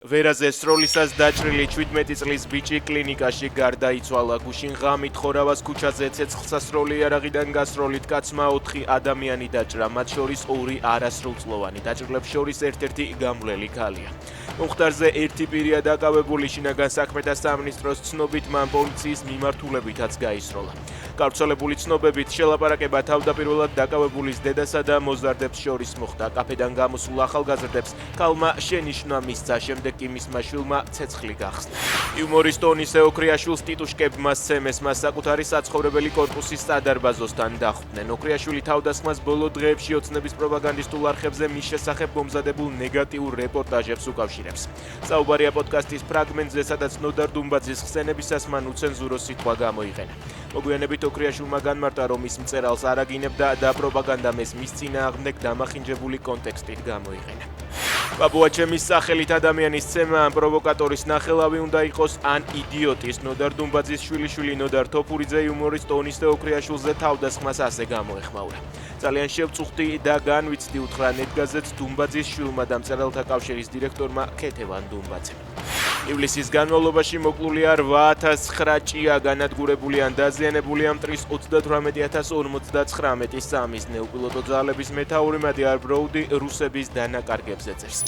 ვერაზე სროლისას დაჭრილი 17 წლის ბიჭი კლინიკაში გარდაიცვალა. გუშინ ღამით ხორავას ქუჩაზე ცეცხლსასროლი იარაღიდან გასროლით კაცმა 4 ადამიანი დაჭრა, მათ შორის 2 არასრულწლოვანი. დაჭრილებს შორის ერთ-ერთი გამვლელი ქალია. მომხდარზე ერთი პირია დაკავებული. შინაგან საქმეთა სამინისტროს ცნობით მან პოლიციის მიმართულებითაც გაისროლა. გავრცელებული ცნობებით შელაპარაკება თავდაპირველად დაკავებულის დედასა და მოზარდებს შორის მოხდა. კაფედან გამოსულ ახალგაზრდებს ქალმა შენიშვნა მისცა, შემდეგ კი მისმა შვილმა ცეცხლი გახსნა. იუმორისტ ონისე ოქრიაშვილს ტიტუშკებმა სცემეს, მას საკუთარი საცხოვრებელი კორპუსის სადარბაზოსთან დახვდნენ. ოქრიაშვილი თავდასხმას ბოლო დღეებში ოცნების პროპაგანდისტულ არხებზე მის შესახებ მომზადებულ ნეგატიურ რეპორტაჟებს უკავშირებს. საუბარია პოდკასტის ფრაგმენტზე, სადაც ნოდარ დუმბაძის ხსენებისას მან უცენზურო სიტყვა გამოიყენა. მოგვიანებით ოქრიაშვილმა განმარტა, რომ ის მწერალს არ აგინებდა და პროპაგანდამ ეს მის წინააღმდეგ დამახინჯებული კონტექსტით გამოიყენა. ბაბუაჩემის სახელით ადამიანის ცემა ან პროვოკატორის ნახელავი უნდა იყოს ან იდიოტის. ნოდარ დუმბაძის შვილიშვილი ნოდარ თოფურიძე იუმორისტ ონისე ოქრიაშვილზე თავდასხმას ასე გამოეხმაურა. ძალიან შევწუხდი და განვიცდი, უთხრა ნეტგაზეთს დუმბაძის შვილმა და მწერალთა კავშირის დირექტორმა ქეთევან დუმბაძემ. ივლისის განმავლობაში მოკლულია 8,009 ჭია, განადგურებული ან დაზიანებულია მტრის 38,059 სამის. ნეუპილოტო ძალების მეთაური მადიარ ბროუდი რუსების დანაკარგებზე წერს.